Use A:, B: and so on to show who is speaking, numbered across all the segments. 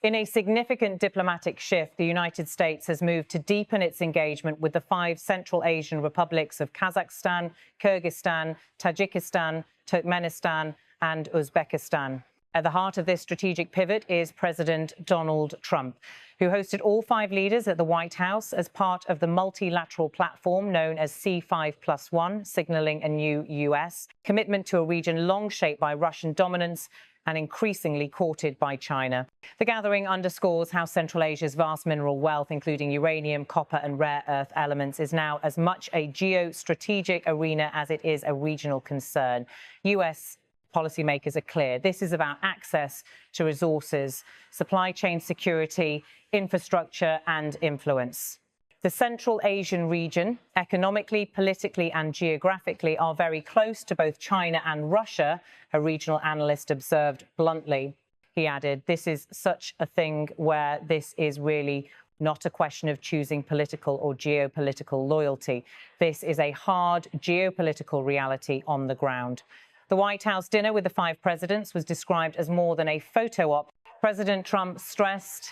A: In a significant diplomatic shift, the United States has moved to deepen its engagement with the 5 Central Asian republics of Kazakhstan, Kyrgyzstan, Tajikistan, Turkmenistan, and Uzbekistan. At the heart of this strategic pivot is President Donald Trump, who hosted all 5 leaders at the White House as part of the multilateral platform known as C5+1, signaling a new U.S. commitment to a region long shaped by Russian dominance and increasingly courted by China. The gathering underscores how Central Asia's vast mineral wealth, including uranium, copper and rare earth elements, is now as much a geostrategic arena as it is a regional concern. U.S. policymakers are clear. This is about access to resources, supply chain security, infrastructure and influence. The Central Asian region, economically, politically and geographically, are very close to both China and Russia, a regional analyst observed bluntly. He added, "This is such a thing where this is really not a question of choosing political or geopolitical loyalty. This is a hard geopolitical reality on the ground." The White House dinner with the 5 presidents was described as more than a photo op. President Trump stressed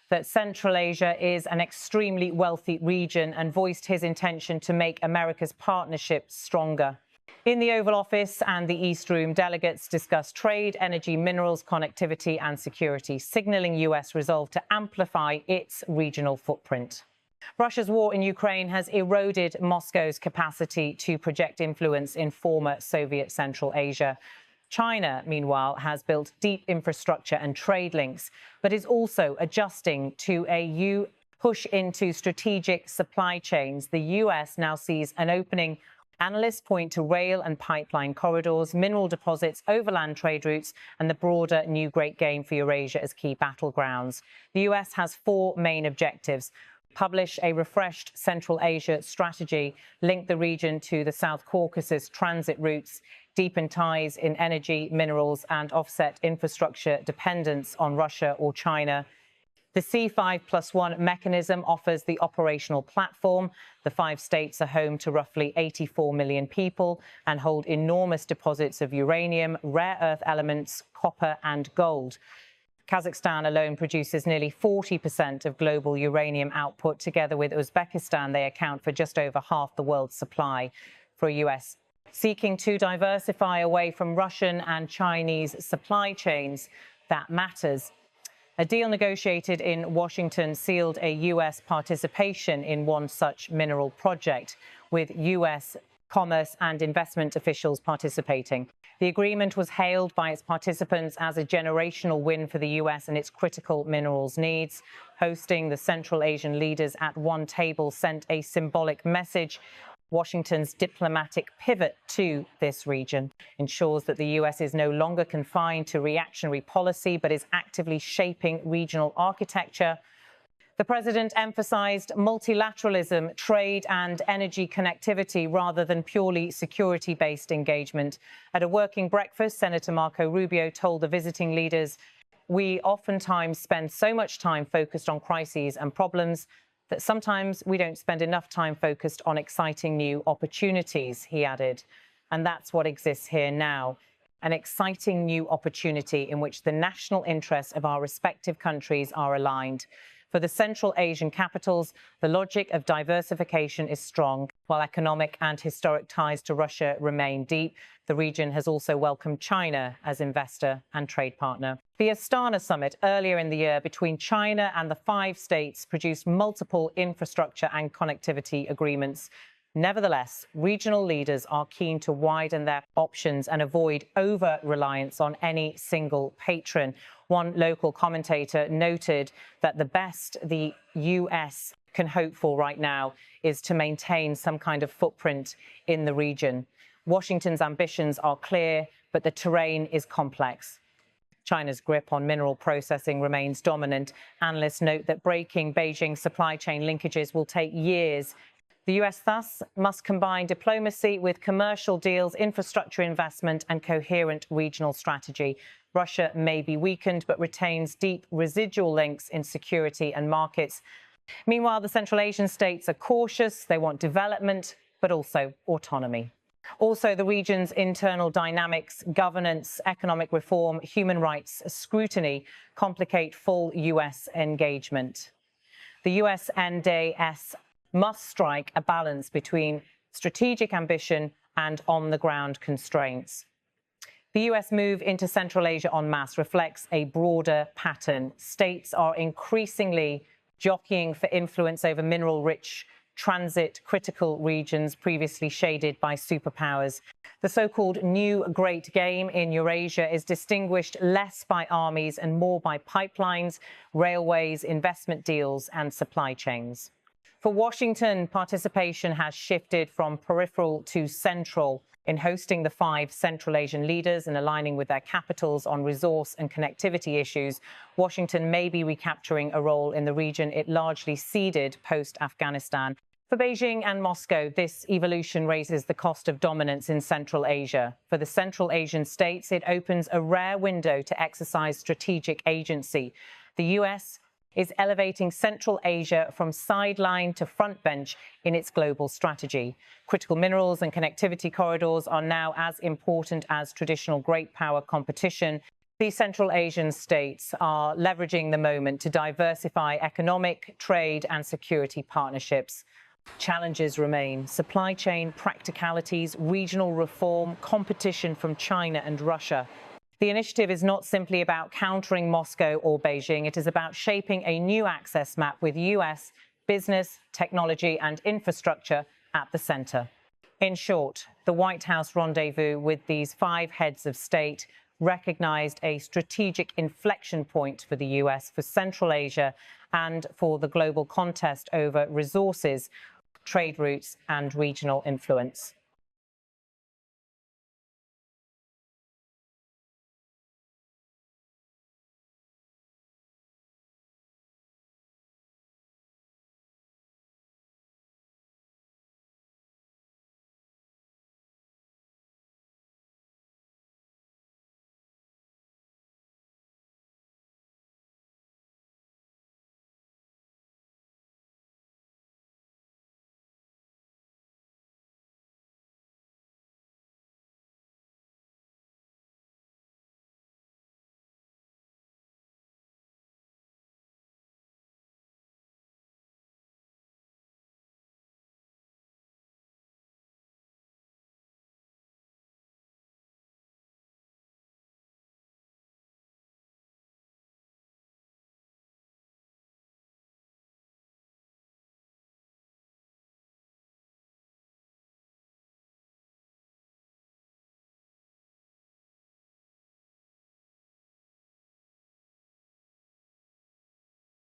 A: that Central Asia is an extremely wealthy region and voiced his intention to make America's partnership stronger. In the Oval Office and the East Room, delegates discussed trade, energy, minerals, connectivity and security, signaling U.S. resolve to amplify its regional footprint. Russia's war in Ukraine has eroded Moscow's capacity to project influence in former Soviet Central Asia. China, meanwhile, has built deep infrastructure and trade links, but is also adjusting to a push into strategic supply chains. The U.S. now sees an opening. Analysts point to rail and pipeline corridors, mineral deposits, overland trade routes, and the broader new Great Game for Eurasia as key battlegrounds. The U.S. has 4 main objectives: publish a refreshed Central Asia strategy, link the region to the South Caucasus transit routes, deepen ties in energy, minerals, and offset infrastructure dependence on Russia or China. The C5+1 mechanism offers the operational platform. The 5 states are home to roughly 84 million people and hold enormous deposits of uranium, rare earth elements, copper, and gold. Kazakhstan alone produces nearly 40% of global uranium output. Together with Uzbekistan, they account for just over half the world's supply. For a U.S. seeking to diversify away from Russian and Chinese supply chains, that matters. A deal negotiated in Washington sealed a U.S. participation in one such mineral project, with U.S. commerce and investment officials participating. The agreement was hailed by its participants as a generational win for the U.S. and its critical minerals needs. Hosting the Central Asian leaders at one table sent a symbolic message. Washington's diplomatic pivot to this region ensures that the U.S. is no longer confined to reactionary policy, but is actively shaping regional architecture. The president emphasized multilateralism, trade and energy connectivity rather than purely security-based engagement. At a working breakfast, Senator Marco Rubio told the visiting leaders, "We oftentimes spend so much time focused on crises and problems that sometimes we don't spend enough time focused on exciting new opportunities," he added. And that's what exists here now, an exciting new opportunity in which the national interests of our respective countries are aligned. For the Central Asian capitals, the logic of diversification is strong. While economic and historic ties to Russia remain deep, the region has also welcomed China as investor and trade partner. The Astana summit earlier in the year between China and the 5 states produced multiple infrastructure and connectivity agreements. Nevertheless, regional leaders are keen to widen their options and avoid over-reliance on any single patron. One local commentator noted that the best the U.S. can hope for right now is to maintain some kind of footprint in the region. Washington's ambitions are clear, but the terrain is complex. China's grip on mineral processing remains dominant. Analysts note that breaking Beijing's supply chain linkages will take years. The U.S. thus must combine diplomacy with commercial deals, infrastructure investment and coherent regional strategy. Russia may be weakened, but retains deep residual links in security and markets. Meanwhile, the Central Asian states are cautious. They want development, but also autonomy. Also, the region's internal dynamics, governance, economic reform, human rights scrutiny complicate full US engagement. The US NDS must strike a balance between strategic ambition and on-the-ground constraints. The US move into Central Asia en masse reflects a broader pattern. States are increasingly jockeying for influence over mineral-rich, transit-critical regions previously shaded by superpowers. The so-called new great game in Eurasia is distinguished less by armies and more by pipelines, railways, investment deals, and supply chains. For Washington, participation has shifted from peripheral to central. In hosting the 5 Central Asian leaders and aligning with their capitals on resource and connectivity issues, Washington may be recapturing a role in the region it largely ceded post-Afghanistan. For Beijing and Moscow, this evolution raises the cost of dominance in Central Asia. For the Central Asian states, it opens a rare window to exercise strategic agency. The US is elevating Central Asia from sideline to front bench in its global strategy. Critical minerals and connectivity corridors are now as important as traditional great power competition. These Central Asian states are leveraging the moment to diversify economic, trade, and security partnerships. Challenges remain: supply chain practicalities, regional reform, competition from China and Russia. The initiative is not simply about countering Moscow or Beijing. It is about shaping a new access map with US business, technology, and infrastructure at the center. In short, the White House rendezvous with these 5 heads of state recognized a strategic inflection point for the US, for Central Asia, and for the global contest over resources, trade routes, and regional influence.